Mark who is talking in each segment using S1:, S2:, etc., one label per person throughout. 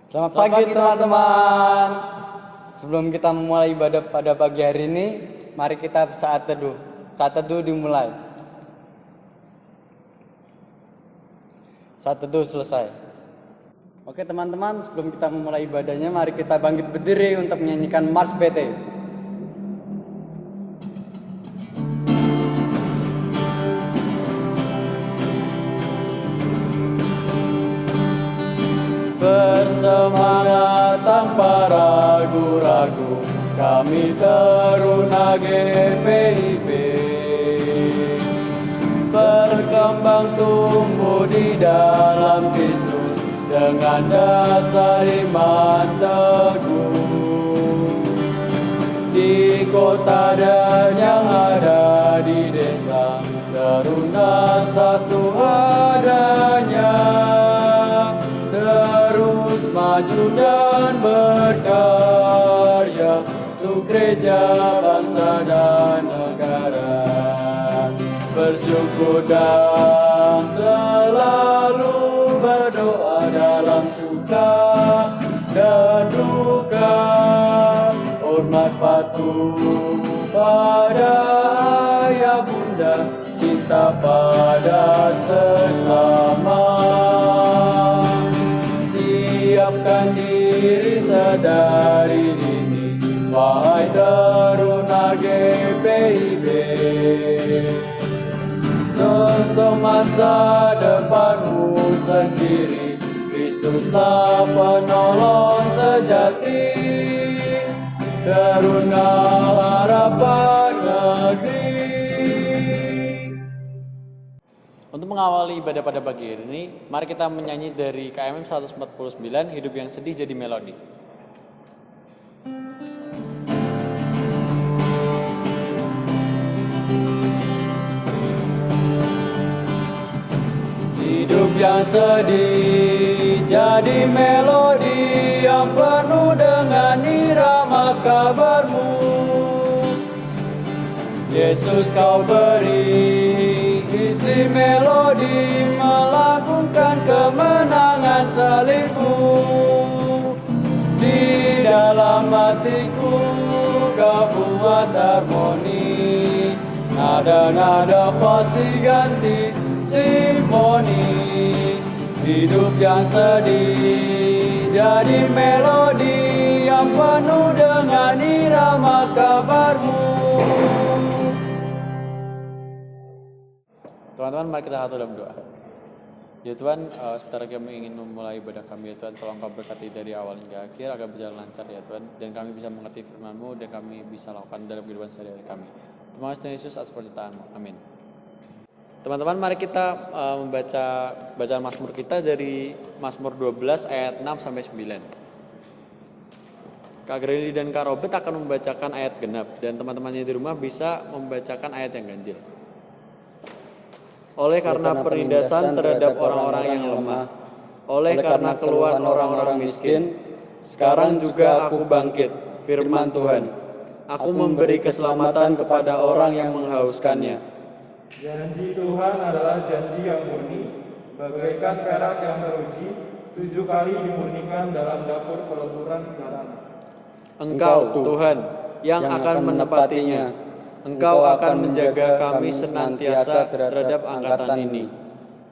S1: Selamat pagi teman-teman. Sebelum kita memulai ibadah pada pagi hari ini, mari kita saat teduh. Saat teduh dimulai. Saat teduh selesai. Oke teman-teman, sebelum kita memulai ibadahnya, mari kita bangkit berdiri untuk menyanyikan Mars PT. Bersemangat tanpa ragu-ragu, kami Teruna GPIB berkembang tumbuh di dalam Kristus dengan dasar iman teguh. Di kota dan yang ada di desa, Teruna satu adanya, terus maju dan berkarya untuk gereja, bangsa dan negara. Bersyukur dan selalu berdoa dalam suka dan duka, hormat patuh pada ayah bunda, cinta pada sesama. Siapkan diri sedari dini, wahai Teruna GPIB. Sosok masa depanmu sendiri, Kristuslah penolong sejati. Teruna harapan negeri. Untuk mengawali ibadah pada pagi hari ini, mari kita menyanyi dari KMM 149, Hidup yang Sedih Jadi Melodi. Hidup yang sedih jadi melodi yang penuh dengan irama kabarmu. Yesus kau beri isi melodi, melakukan kemenangan salibmu. Di dalam hatiku kau buat harmoni, nada-nada pasti ganti simfoni. Hidup yang sedih jadi melodi yang penuh dengan irama kabarmu. Teman-teman, mari kita satu dalam doa. Ya Tuhan, sebentar kami ingin memulai ibadah kami, ya Tuhan, tolong Kau berkati dari awal hingga akhir agar berjalan lancar, ya Tuhan, dan kami bisa mengerti firman-Mu dan kami bisa lakukan dalam kehidupan sehari-hari kami. Terima kasih Tuhan Yesus atas percintaan-Mu. Amin. Teman-teman, mari kita membaca bacaan Mazmur kita dari Mazmur 12 ayat 6 sampai 9. Kak Greli dan Kak Robert akan membacakan ayat genap dan teman-temannya di rumah bisa membacakan ayat yang ganjil. Oleh karena penindasan terhadap orang-orang yang lemah, oleh karena keluhan orang-orang miskin, sekarang juga aku bangkit, firman Tuhan. Aku memberi keselamatan kepada orang yang menghauskannya.
S2: Janji Tuhan adalah janji yang murni, bagaikan perak yang teruji, 7 kali dimurnikan dalam dapur peleburan garam.
S1: Engkau, Tuhan, yang akan menepatinya. Engkau akan menjaga kami senantiasa terhadap angkatan ini.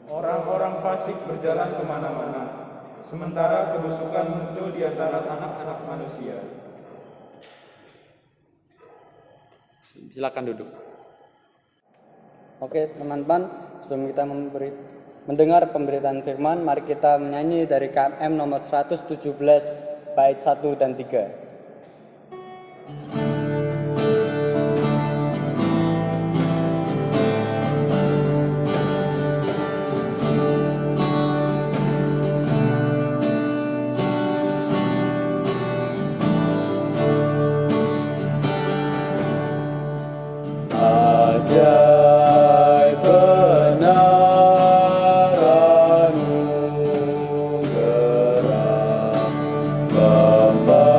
S2: Orang-orang fasik berjalan kemana-mana, sementara kebusukan muncul di antara anak-anak manusia.
S1: Silakan duduk. Oke teman-teman, sebelum kita mendengar pemberitaan firman, mari kita menyanyi dari KMM nomor 117 bait 1 dan 3. Bamba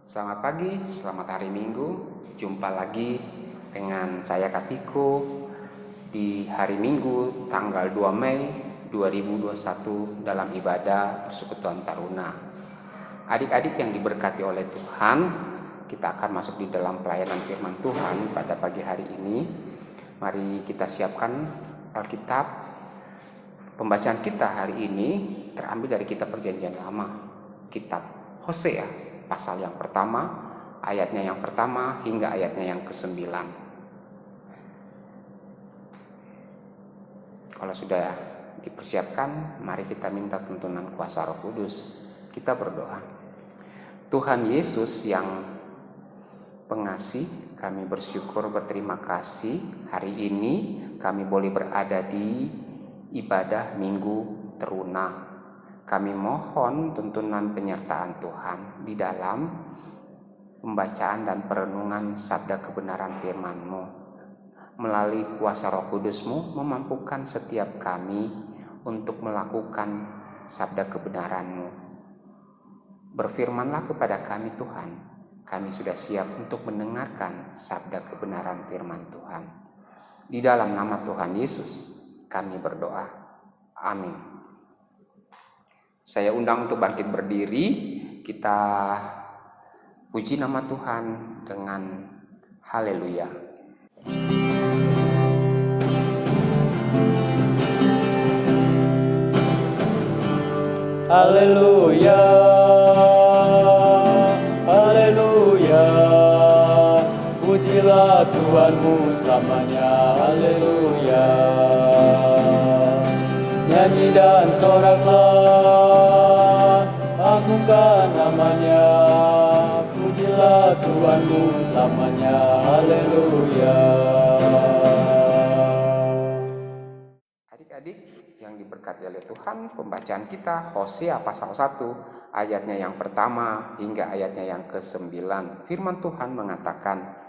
S3: Selamat pagi, selamat hari Minggu. Jumpa lagi dengan saya Katiko di hari Minggu tanggal 2 Mei 2021 dalam ibadah Persekutuan Taruna. Adik-adik yang diberkati oleh Tuhan, kita akan masuk di dalam pelayanan firman Tuhan pada pagi hari ini. Mari kita siapkan Alkitab. Pembacaan kita hari ini terambil dari kitab Perjanjian Lama, kitab Hosea, pasal yang pertama, ayatnya yang pertama hingga ayatnya yang ke-9. Kalau sudah dipersiapkan, mari kita minta tuntunan kuasa Roh Kudus. Kita berdoa. Tuhan Yesus yang pengasih, kami bersyukur, berterima kasih hari ini kami boleh berada di ibadah Minggu Teruna. Kami mohon tuntunan penyertaan Tuhan di dalam pembacaan dan perenungan sabda kebenaran firman-Mu. Melalui kuasa Roh Kudus-Mu memampukan setiap kami untuk melakukan sabda kebenaran-Mu. Berfirmanlah kepada kami Tuhan, kami sudah siap untuk mendengarkan sabda kebenaran firman Tuhan. Di dalam nama Tuhan Yesus kami berdoa. Amin. Saya undang untuk bangkit berdiri. Kita puji nama Tuhan dengan haleluya.
S1: Haleluya, haleluya, pujilah Tuhanmu selamanya, haleluya. Nyanyi dan soraklah, agungkan namanya, pujilah Tuhanmu selamanya, haleluya.
S3: Adik-adik yang diberkati oleh Tuhan, pembacaan kita Hosea pasal 1 ayatnya yang pertama hingga ayatnya yang ke-9. Firman Tuhan mengatakan,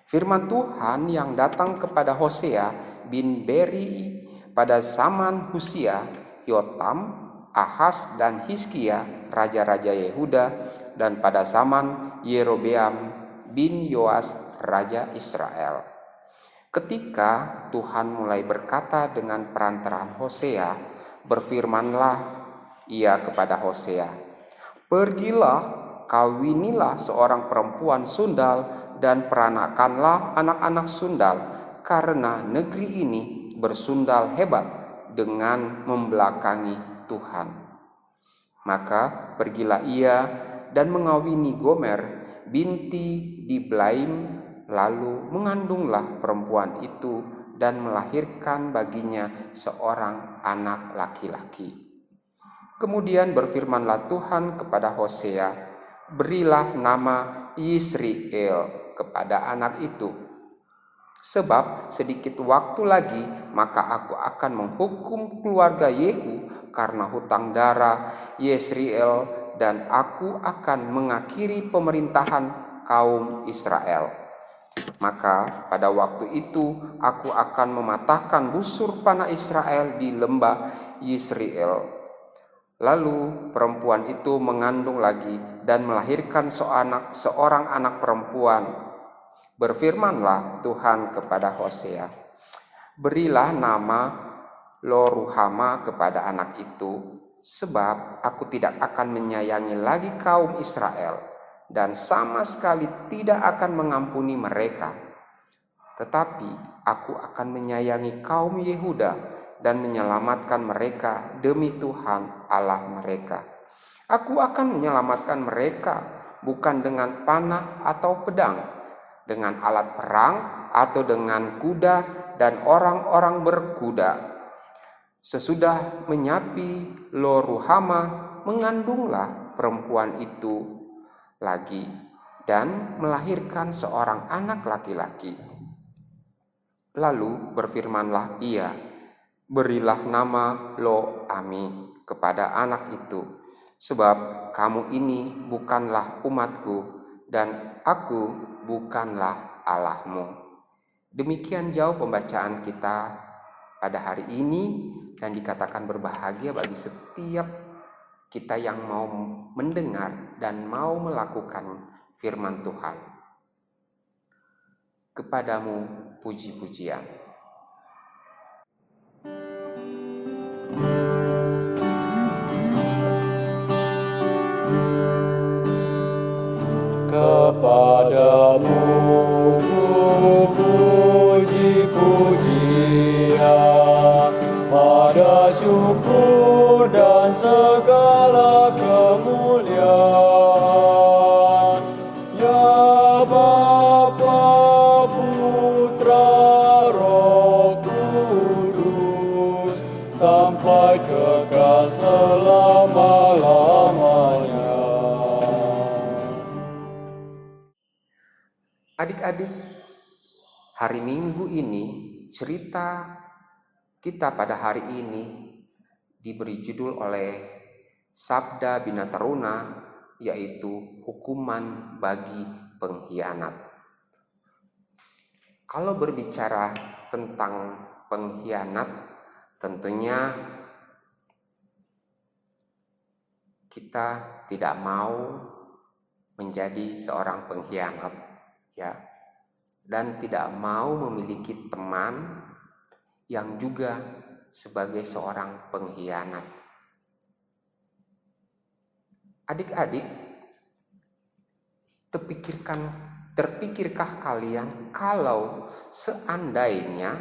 S3: firman Tuhan yang datang kepada Hosea bin Beri pada zaman Huzia, Yotam, Ahaz dan Hizkia raja-raja Yehuda, dan pada zaman Yerobeam bin Yoas raja Israel. Ketika Tuhan mulai berkata dengan perantaraan Hosea, berfirmanlah ia kepada Hosea, pergilah, kawinilah seorang perempuan sundal dan peranakanlah anak-anak sundal, karena negeri ini bersundal hebat dengan membelakangi Tuhan. Maka pergilah ia dan mengawini Gomer binti Diblaim, lalu mengandunglah perempuan itu dan melahirkan baginya seorang anak laki-laki. Kemudian berfirmanlah Tuhan kepada Hosea, berilah nama Yisriel kepada anak itu, sebab sedikit waktu lagi maka aku akan menghukum keluarga Yehu karena hutang darah Yisriel, dan aku akan mengakhiri pemerintahan kaum Israel. Maka pada waktu itu aku akan mematahkan busur panah Israel di lembah Yisriel. Lalu perempuan itu mengandung lagi dan melahirkan seorang anak perempuan. Berfirmanlah Tuhan kepada Hosea, berilah nama Loruhama kepada anak itu, sebab aku tidak akan menyayangi lagi kaum Israel dan sama sekali tidak akan mengampuni mereka. Tetapi aku akan menyayangi kaum Yehuda dan menyelamatkan mereka demi Tuhan Allah mereka. Aku akan menyelamatkan mereka bukan dengan panah atau pedang, dengan alat perang atau dengan kuda dan orang-orang berkuda. Sesudah menyapi Loruhama, mengandunglah perempuan itu lagi dan melahirkan seorang anak laki-laki. Lalu berfirmanlah ia, berilah nama Lo-Ami kepada anak itu, sebab kamu ini bukanlah umatku dan aku bukanlah Allahmu. Demikian jauh pembacaan kita pada hari ini, dan dikatakan berbahagia bagi setiap kita yang mau mendengar dan mau melakukan firman Tuhan. Kepadamu puji-pujian.
S1: Kepadamu puji-pujian, pada syukur dan segala kemuliaan, ya Bapa, Putra, Roh Kudus, sampai kekal selama-lamanya.
S3: Adik-adik, hari Minggu ini, cerita kita pada hari ini diberi judul oleh Sabda Bina Taruna, yaitu hukuman bagi pengkhianat. Kalau berbicara tentang pengkhianat, tentunya kita tidak mau menjadi seorang pengkhianat, ya, dan tidak mau memiliki teman yang juga sebagai seorang pengkhianat. Adik-adik, terpikirkah kalian kalau seandainya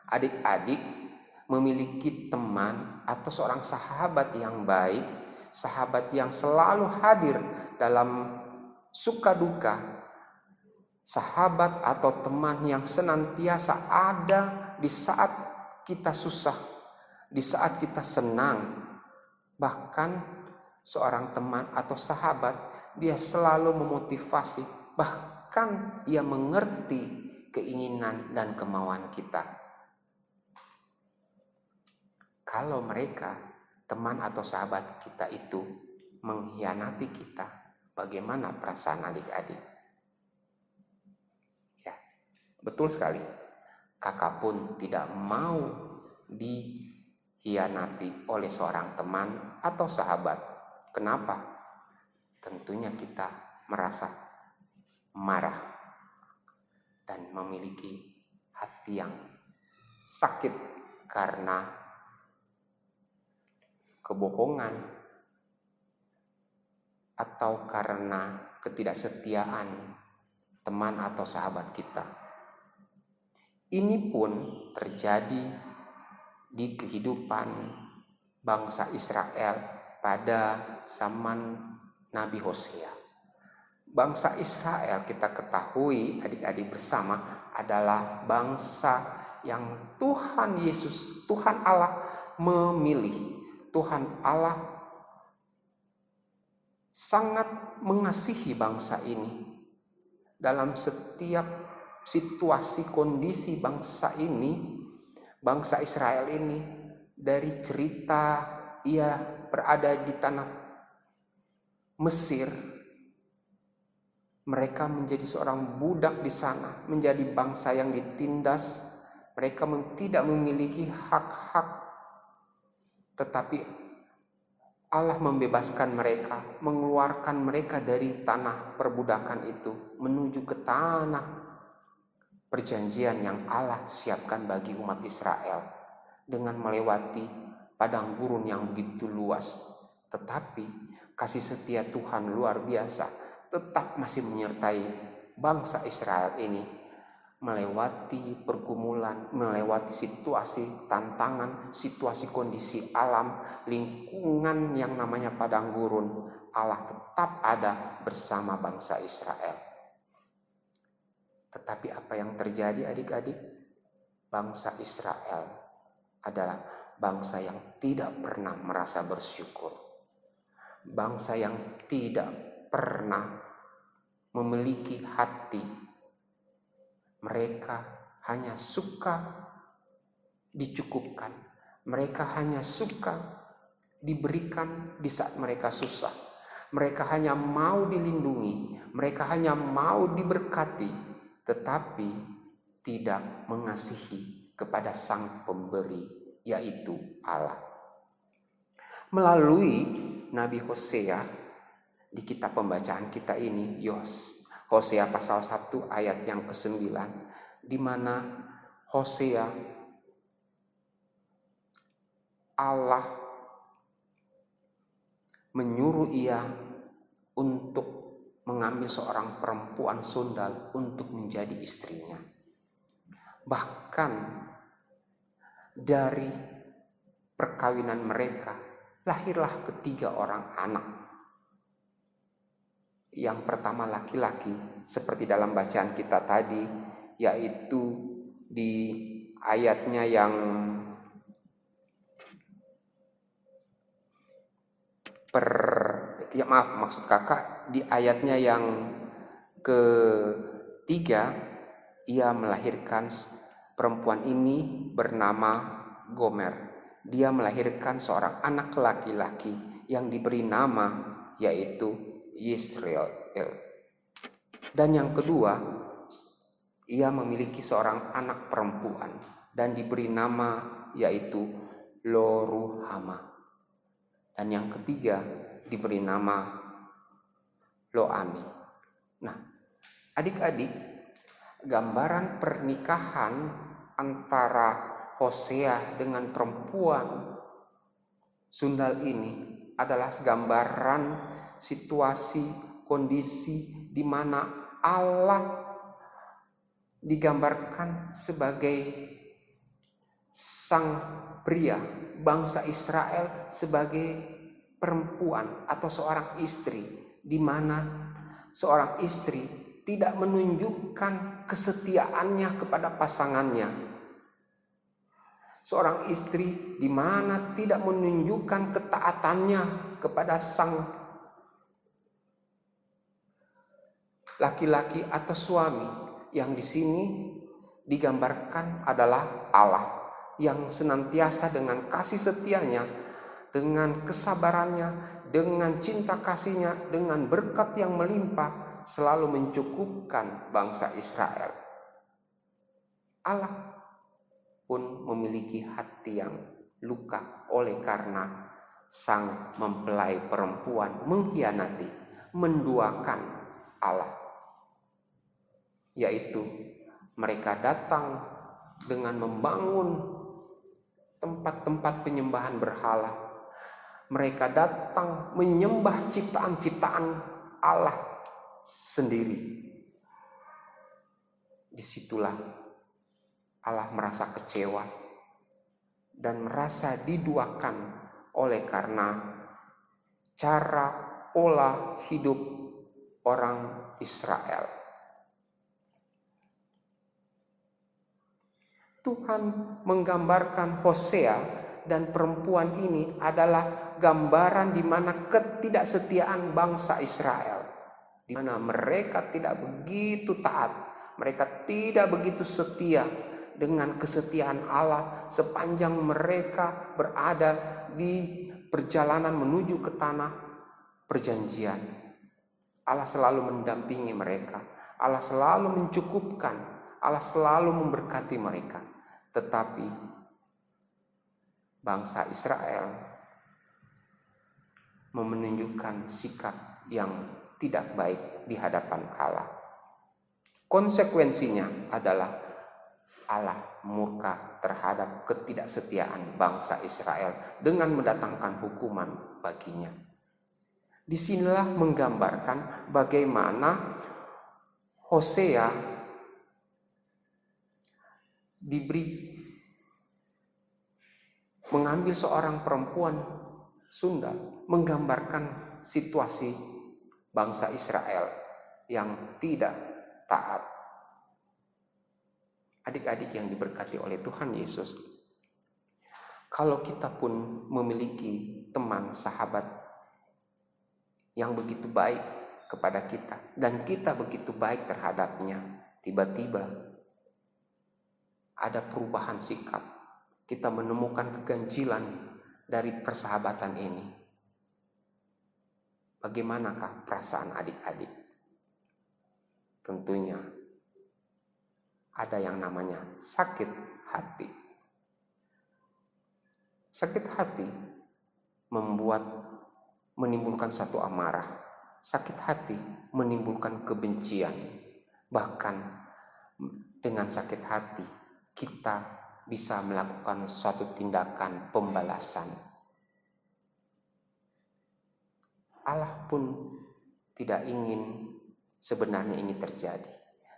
S3: adik-adik memiliki teman atau seorang sahabat yang baik, sahabat yang selalu hadir dalam suka duka, sahabat atau teman yang senantiasa ada di saat kita susah, di saat kita senang. Bahkan seorang teman atau sahabat, dia selalu memotivasi, bahkan ia mengerti keinginan dan kemauan kita. Kalau mereka, teman atau sahabat kita itu mengkhianati kita, bagaimana perasaan adik-adik? Betul sekali, kakak pun tidak mau dikhianati oleh seorang teman atau sahabat. Kenapa? Tentunya kita merasa marah dan memiliki hati yang sakit karena kebohongan atau karena ketidaksetiaan teman atau sahabat kita. Ini pun terjadi di kehidupan bangsa Israel pada zaman Nabi Hosea. Bangsa Israel, kita ketahui adik-adik bersama, adalah bangsa yang Tuhan Yesus, Tuhan Allah memilih. Tuhan Allah sangat mengasihi bangsa ini. Dalam setiap situasi kondisi bangsa ini, bangsa Israel ini, dari cerita ia berada di tanah Mesir, mereka menjadi seorang budak di sana, menjadi bangsa yang ditindas. Mereka tidak memiliki hak-hak, tetapi Allah membebaskan mereka, mengeluarkan mereka dari tanah perbudakan itu menuju ke tanah perjanjian yang Allah siapkan bagi umat Israel dengan melewati padang gurun yang begitu luas. Tetapi kasih setia Tuhan luar biasa tetap masih menyertai bangsa Israel ini, melewati pergumulan, melewati situasi tantangan, situasi kondisi alam, lingkungan yang namanya padang gurun. Allah tetap ada bersama bangsa Israel. Tetapi apa yang terjadi adik-adik? Bangsa Israel adalah bangsa yang tidak pernah merasa bersyukur. Bangsa yang tidak pernah memiliki hati. Mereka hanya suka dicukupkan. Mereka hanya suka diberikan di saat mereka susah. Mereka hanya mau dilindungi. Mereka hanya mau diberkati. Tetapi tidak mengasihi kepada Sang Pemberi, yaitu Allah. Melalui Nabi Hosea di kitab pembacaan kita ini, Hosea pasal 1 ayat yang ke-9, di mana Hosea Allah menyuruh ia untuk mengambil seorang perempuan sundal untuk menjadi istrinya. Bahkan dari perkawinan mereka lahirlah ketiga orang anak. Yang pertama laki-laki, seperti dalam bacaan kita tadi, yaitu di ayatnya yang maksud kakak di ayatnya yang ketiga, ia melahirkan perempuan ini bernama Gomer. Dia melahirkan seorang anak laki-laki yang diberi nama yaitu Yisrael. Dan yang kedua, ia memiliki seorang anak perempuan dan diberi nama yaitu Loruhama. Dan yang ketiga diberi nama Loami. Nah, adik-adik, gambaran pernikahan antara Hosea dengan perempuan sundal ini adalah gambaran situasi, kondisi di mana Allah digambarkan sebagai sang pria, bangsa Israel sebagai perempuan atau seorang istri, di mana seorang istri tidak menunjukkan kesetiaannya kepada pasangannya. Seorang istri di mana tidak menunjukkan ketaatannya kepada sang laki-laki atau suami, yang di sini digambarkan adalah Allah yang senantiasa dengan kasih setianya, dengan kesabarannya, dengan cinta kasihnya, dengan berkat yang melimpah selalu mencukupkan bangsa Israel. Allah pun memiliki hati yang luka oleh karena sang mempelai perempuan mengkhianati, menduakan Allah. Yaitu mereka datang dengan membangun tempat-tempat penyembahan berhala. Mereka datang menyembah ciptaan-ciptaan Allah sendiri. Disitulah Allah merasa kecewa dan merasa diduakan oleh karena cara pola hidup orang Israel. Tuhan menggambarkan Hosea dan perempuan ini adalah gambaran di mana ketidaksetiaan bangsa Israel, di mana mereka tidak begitu taat, mereka tidak begitu setia dengan kesetiaan Allah sepanjang mereka berada di perjalanan menuju ke tanah perjanjian. Allah selalu mendampingi mereka, Allah selalu mencukupkan, Allah selalu memberkati mereka. Tetapi bangsa Israel menunjukkan sikap yang tidak baik di hadapan Allah. Konsekuensinya adalah Allah murka terhadap ketidaksetiaan bangsa Israel dengan mendatangkan hukuman baginya. Disinilah menggambarkan bagaimana Hosea diberi mengambil seorang perempuan sundal, menggambarkan situasi bangsa Israel yang tidak taat. Adik-adik yang diberkati oleh Tuhan Yesus, kalau kita pun memiliki teman, sahabat yang begitu baik kepada kita dan kita begitu baik terhadapnya, tiba-tiba ada perubahan sikap, kita menemukan keganjilan dari persahabatan ini. Bagaimanakah perasaan adik-adik? Tentunya ada yang namanya sakit hati. Sakit hati membuat menimbulkan satu amarah. Sakit hati menimbulkan kebencian. Bahkan dengan sakit hati kita bisa melakukan suatu tindakan pembalasan. Allah pun tidak ingin sebenarnya ini terjadi.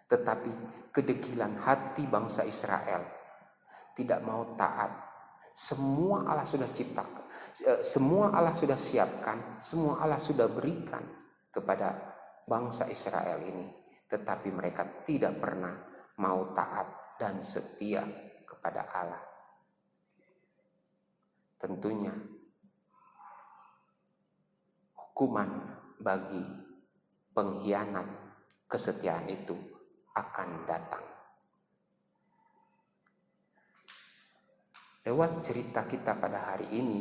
S3: Tetapi kedegilan hati bangsa Israel tidak mau taat. Semua Allah sudah ciptakan, semua Allah sudah siapkan, semua Allah sudah berikan kepada bangsa Israel ini. Tetapi mereka tidak pernah mau taat dan setia kepada Allah. Tentunya hukuman bagi pengkhianat kesetiaan itu akan datang. Lewat cerita kita pada hari ini,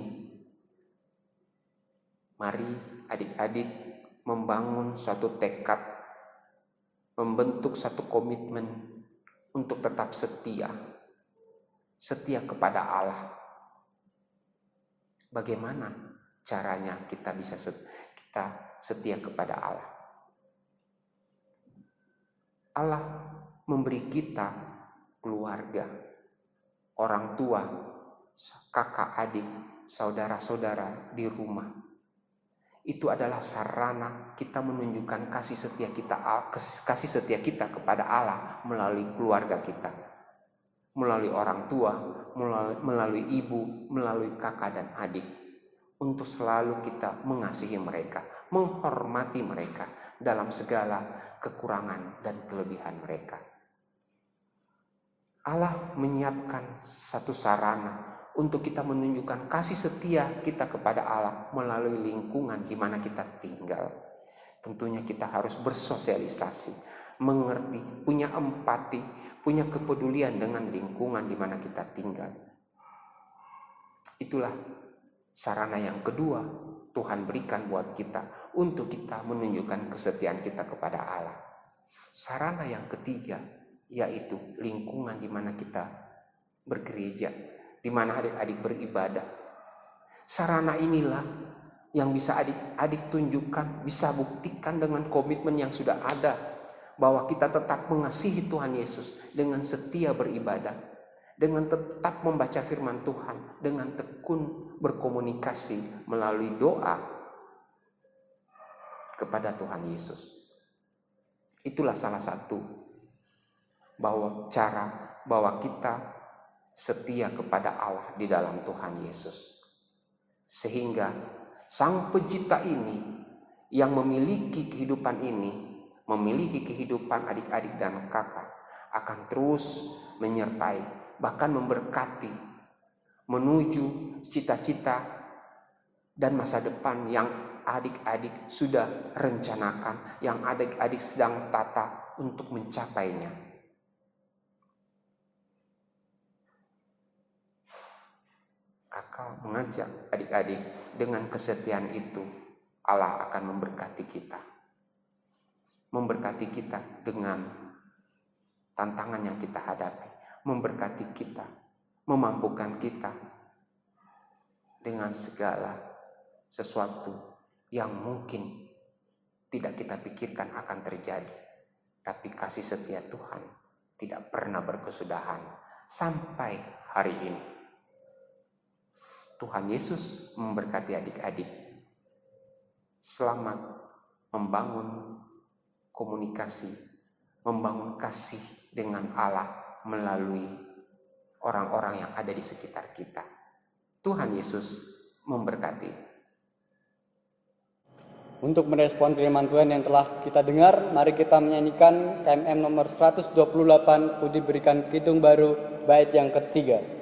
S3: mari adik-adik membangun suatu tekad, membentuk satu komitmen untuk tetap setia kepada Allah. Bagaimana caranya kita bisa setia kepada Allah? Allah memberi kita keluarga, orang tua, kakak, adik, saudara-saudara di rumah. Itu adalah sarana kita menunjukkan kasih setia kita kepada Allah melalui keluarga kita, melalui orang tua, melalui ibu, melalui kakak dan adik, untuk selalu kita mengasihi mereka, menghormati mereka dalam segala kekurangan dan kelebihan mereka. Allah menyiapkan satu sarana untuk kita menunjukkan kasih setia kita kepada Allah melalui lingkungan di mana kita tinggal. Tentunya kita harus bersosialisasi, mengerti, punya empati, punya kepedulian dengan lingkungan di mana kita tinggal. Itulah sarana yang kedua Tuhan berikan buat kita untuk kita menunjukkan kesetiaan kita kepada Allah. Sarana yang ketiga yaitu lingkungan di mana kita bergereja, di mana adik-adik beribadah. Sarana inilah yang bisa adik-adik tunjukkan, bisa buktikan dengan komitmen yang sudah ada, bahwa kita tetap mengasihi Tuhan Yesus dengan setia beribadah, dengan tetap membaca firman Tuhan, dengan tekun berkomunikasi melalui doa kepada Tuhan Yesus. Itulah salah satu bahwa kita setia kepada Allah di dalam Tuhan Yesus. Sehingga Sang Pencipta ini yang memiliki kehidupan ini, memiliki kehidupan adik-adik dan kakak, akan terus menyertai, bahkan memberkati menuju cita-cita dan masa depan yang adik-adik sudah rencanakan, yang adik-adik sedang tata untuk mencapainya. Kakak mengajak adik-adik, dengan kesetiaan itu Allah akan memberkati kita. Memberkati kita dengan tantangan yang kita hadapi. Memberkati kita, memampukan kita dengan segala sesuatu yang mungkin tidak kita pikirkan akan terjadi. Tapi kasih setia Tuhan tidak pernah berkesudahan sampai hari ini. Tuhan Yesus memberkati adik-adik. Selamat membangun komunikasi, membangun kasih dengan Allah melalui orang-orang yang ada di sekitar kita. Tuhan Yesus memberkati.
S1: Untuk merespon firman Tuhan yang telah kita dengar, mari kita menyanyikan KMM nomor 128, Ku Diberikan Kidung Baru, bait yang ketiga.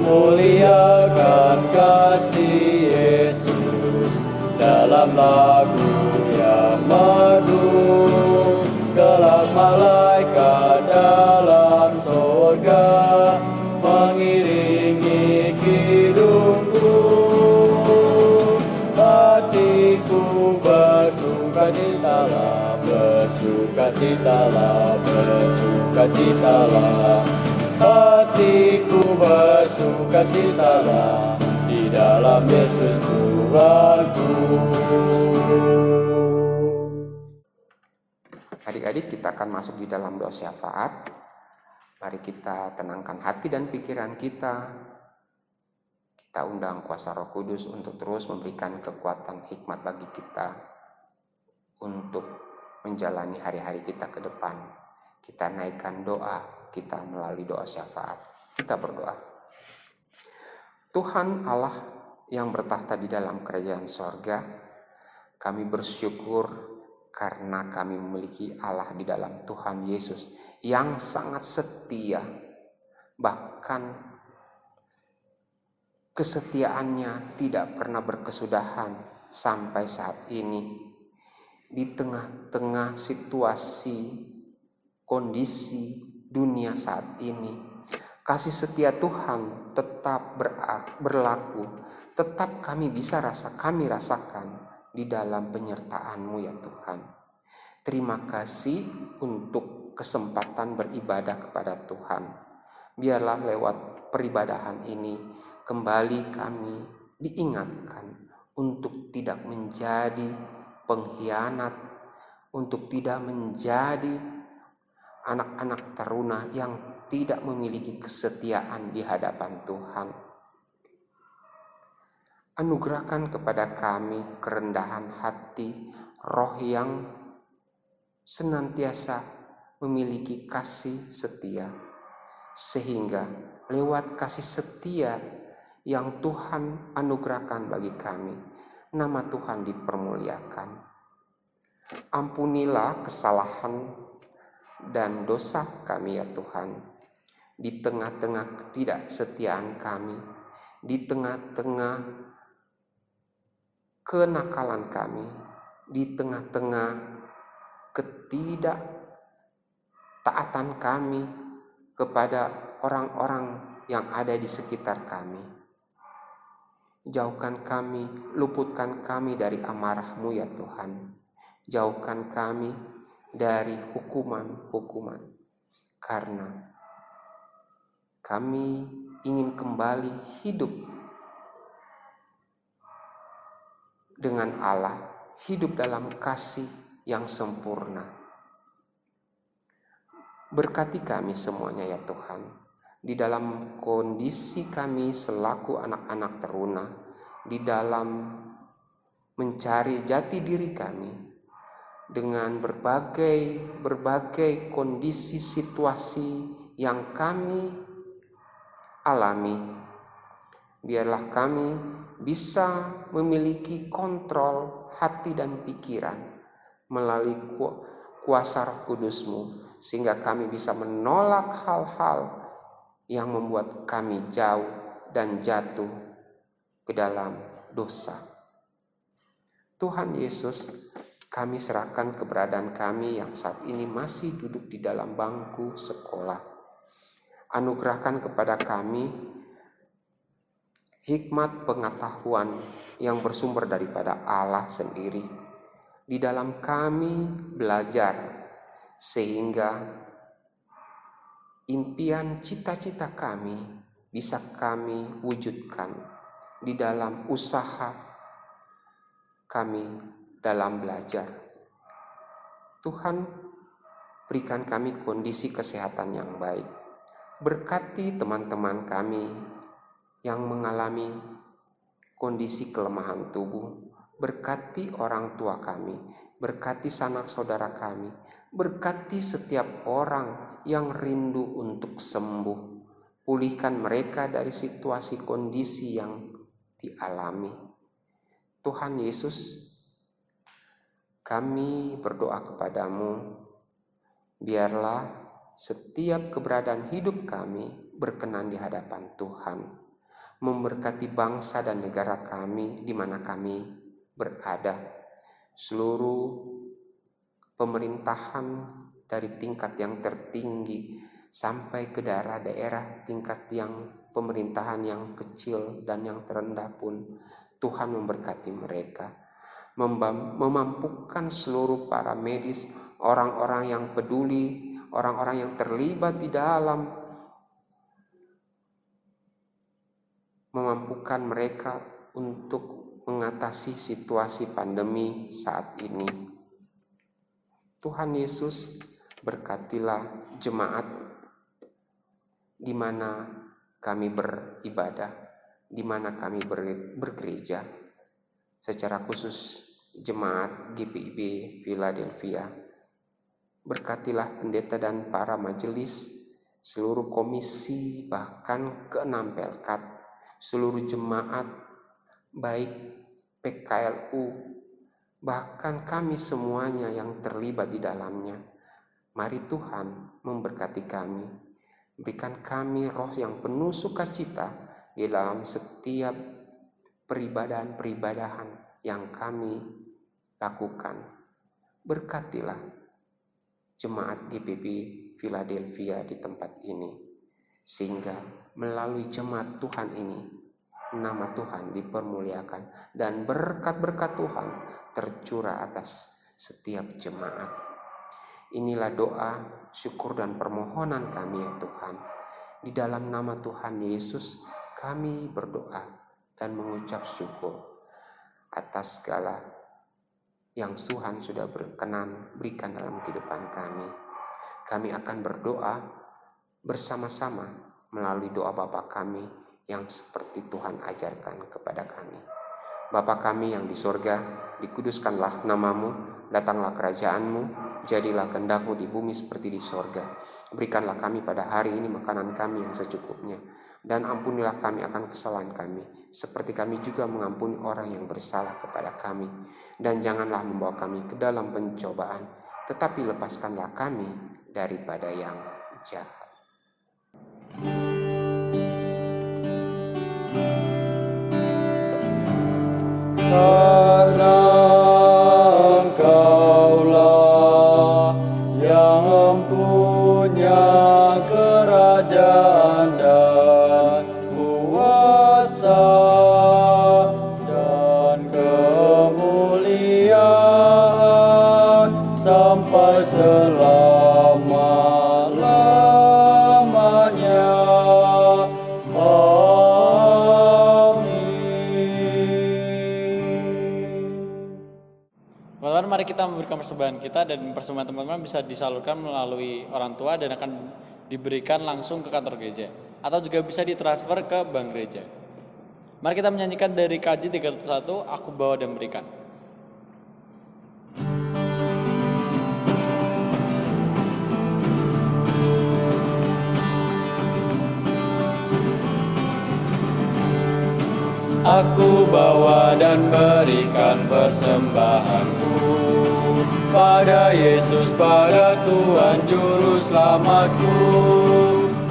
S1: Muliakan kasih Yesus dalam lagu yang merdu, kelak malaikat dalam sorga mengiringi kidungku. Hatiku bersukacitalah, bersukacitalah, bersukacitalah. Hatiku bersukacitalah di dalam Yesus Tuhanku.
S3: Adik-adik, kita akan masuk di dalam doa syafaat. Mari kita tenangkan hati dan pikiran kita. Kita undang kuasa Roh Kudus untuk terus memberikan kekuatan hikmat bagi kita untuk menjalani hari-hari kita ke depan. Kita naikkan doa kita melalui doa syafaat. Kita berdoa. Tuhan Allah yang bertahta di dalam kerajaan sorga, kami bersyukur karena kami memiliki Allah di dalam Tuhan Yesus yang sangat setia, bahkan kesetiaannya tidak pernah berkesudahan sampai saat ini. Di tengah-tengah situasi, kondisi dunia saat ini, kasih setia Tuhan tetap berlaku, tetap kami rasakan di dalam penyertaan-Mu ya Tuhan. Terima kasih untuk kesempatan beribadah kepada Tuhan. Biarlah lewat peribadahan ini kembali kami diingatkan untuk tidak menjadi pengkhianat, untuk tidak menjadi anak-anak taruna yang tidak memiliki kesetiaan di hadapan Tuhan. Anugerahkan kepada kami kerendahan hati, roh yang senantiasa memiliki kasih setia, sehingga lewat kasih setia yang Tuhan anugerahkan bagi kami, nama Tuhan dipermuliakan. Ampunilah kesalahan dan dosa kami ya Tuhan, di tengah-tengah ketidaksetiaan kami, di tengah-tengah kenakalan kami, di tengah-tengah ketidaktaatan kami kepada orang-orang yang ada di sekitar kami. Jauhkan kami, luputkan kami dari amarah-Mu ya Tuhan. Jauhkan kami dari hukuman-hukuman, karena kami ingin kembali hidup dengan Allah, hidup dalam kasih yang sempurna. Berkati kami semuanya ya Tuhan, di dalam kondisi kami selaku anak-anak teruna, di dalam mencari jati diri kami dengan berbagai kondisi situasi yang kami alami. Biarlah kami bisa memiliki kontrol hati dan pikiran melalui kuasa Roh Kudus-Mu, sehingga kami bisa menolak hal-hal yang membuat kami jauh dan jatuh ke dalam dosa. Tuhan Yesus, kami serahkan keberadaan kami yang saat ini masih duduk di dalam bangku sekolah. Anugerahkan kepada kami hikmat pengetahuan yang bersumber daripada Allah sendiri di dalam kami belajar, sehingga impian cita-cita kami bisa kami wujudkan di dalam usaha kami dalam belajar. Tuhan, berikan kami kondisi kesehatan yang baik. Berkati teman-teman kami yang mengalami kondisi kelemahan tubuh. Berkati orang tua kami, berkati sanak saudara kami, berkati setiap orang yang rindu untuk sembuh. Pulihkan mereka dari situasi kondisi yang dialami. Tuhan Yesus, kami berdoa kepadamu, biarlah setiap keberadaan hidup kami berkenan di hadapan Tuhan. Memberkati bangsa dan negara kami di mana kami berada. Seluruh pemerintahan dari tingkat yang tertinggi sampai ke daerah-daerah tingkat yang pemerintahan yang kecil dan yang terendah pun, Tuhan memberkati mereka. memampukan seluruh para medis, orang-orang yang peduli, orang-orang yang terlibat di dalam, memampukan mereka untuk mengatasi situasi pandemi saat ini. Tuhan Yesus, berkatilah jemaat di mana kami beribadah, di mana kami bergereja, secara khusus jemaat GPIB Philadelphia. Berkatilah pendeta dan para majelis, seluruh komisi, bahkan ke-6 Pelkat, seluruh jemaat, baik PKLU, bahkan kami semuanya yang terlibat di dalamnya. Mari Tuhan memberkati kami, berikan kami roh yang penuh sukacita di dalam setiap peribadahan yang kami lakukan. Berkatilah jemaat GPIB Philadelphia di tempat ini, sehingga melalui jemaat Tuhan ini nama Tuhan dipermuliakan dan berkat-berkat Tuhan tercurah atas setiap jemaat. Inilah doa, syukur dan permohonan kami ya Tuhan. Di dalam nama Tuhan Yesus kami berdoa dan mengucap syukur atas segala yang Tuhan sudah berkenan berikan dalam kehidupan kami. Kami akan berdoa bersama-sama melalui doa Bapa kami yang seperti Tuhan ajarkan kepada kami. Bapa kami yang di sorga, dikuduskanlah namamu, datanglah kerajaanmu, jadilah kehendak-Mu di bumi seperti di sorga. Berikanlah kami pada hari ini makanan kami yang secukupnya, dan ampunilah kami akan kesalahan kami, seperti kami juga mengampuni orang yang bersalah kepada kami. Dan janganlah membawa kami ke dalam pencobaan, tetapi lepaskanlah kami daripada yang jahat.
S2: Karena Engkaulah yang mempunyai kerajaan dan kuasa dan kemuliaan sampai selama-lamanya.
S1: Teman-teman, mari kita memberikan persembahan kita, dan persembahan teman-teman bisa disalurkan melalui orang tua dan akan diberikan langsung ke kantor gereja, atau juga bisa ditransfer ke bank gereja. Mari kita menyanyikan dari KJ 301, Aku Bawa dan Berikan.
S2: Aku bawa dan berikan persembahanku pada Yesus, pada Tuhan Juru Selamatku.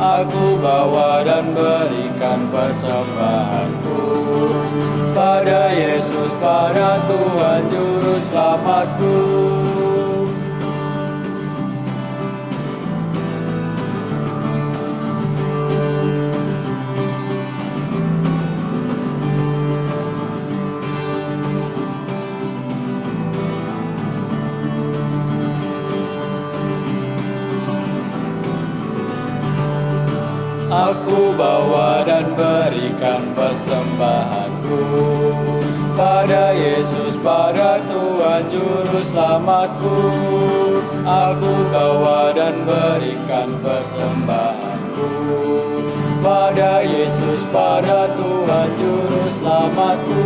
S2: Aku bawa dan berikan persembahanku pada Yesus, pada Tuhan Juru Selamatku. Aku bawa dan berikan persembahanku pada Yesus, pada Tuhan Juru Selamatku. Aku bawa dan berikan persembahanku pada Yesus, pada Tuhan Juru Selamatku.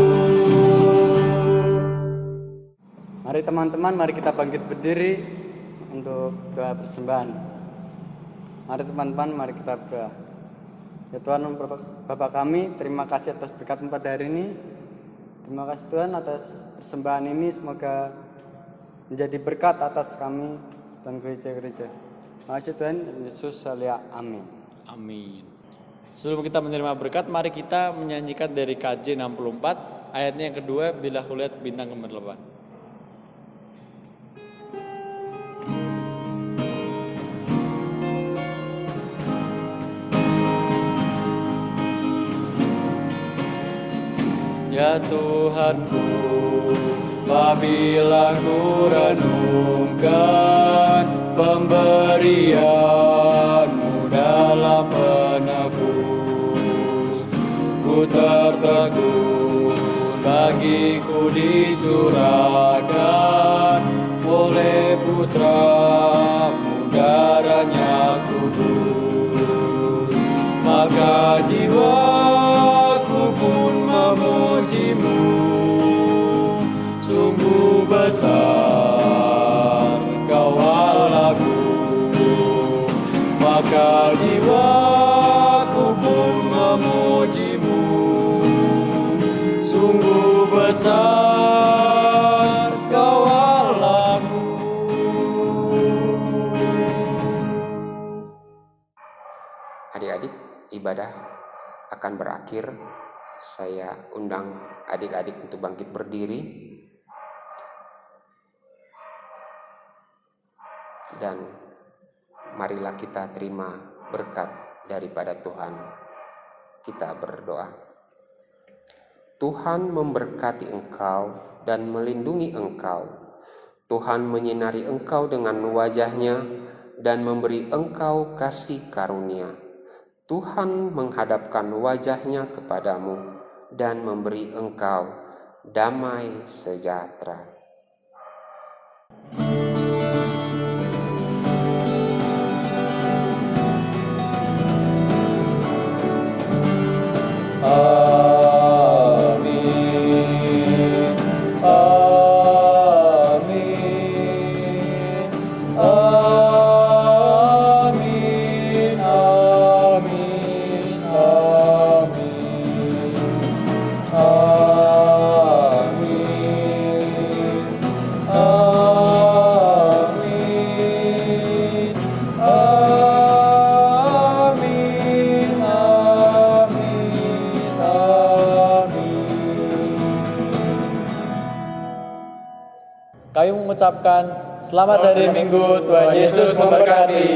S4: Mari teman-teman, mari kita bangkit berdiri untuk doa persembahan. Mari teman-teman, mari kita berdoa. Ya Tuhan Bapa kami, terima kasih atas berkat pada hari ini. Terima kasih Tuhan atas persembahan ini, semoga menjadi berkat atas kami dan gereja-gereja. Terima kasih Tuhan Yesus Salia, amin.
S1: Amin. Sebelum kita menerima berkat, mari kita menyanyikan dari KJ 64, ayatnya yang kedua, Bila Kulihat Bintang Gemerlapan.
S2: Ya Tuhanku,
S1: Apabila ku renungkan pemberian-Mu dalam penebus, ku tertegun bagiku dicurahkan oleh Putra-Mu darahnya kudus. Maka jiwaku pun memuji-Mu, sungguh besar Kau Allahku. Maka jiwaku pun memuji-Mu, sungguh besar Kau Allahku.
S3: Adik-adik, ibadah akan berakhir. Saya undang adik-adik untuk bangkit berdiri. Dan marilah kita terima berkat daripada Tuhan. Kita berdoa. Tuhan memberkati engkau dan melindungi engkau. Tuhan menyinari engkau dengan wajah-Nya dan memberi engkau kasih karunia. Tuhan menghadapkan wajah-Nya kepadamu dan memberi engkau damai sejahtera.
S1: Amin. Amin. Amin. Amin. Amin. Amin. Amin. Amin. Amin. Kami mengucapkan selamat hari Minggu, Tuhan Yesus memberkati.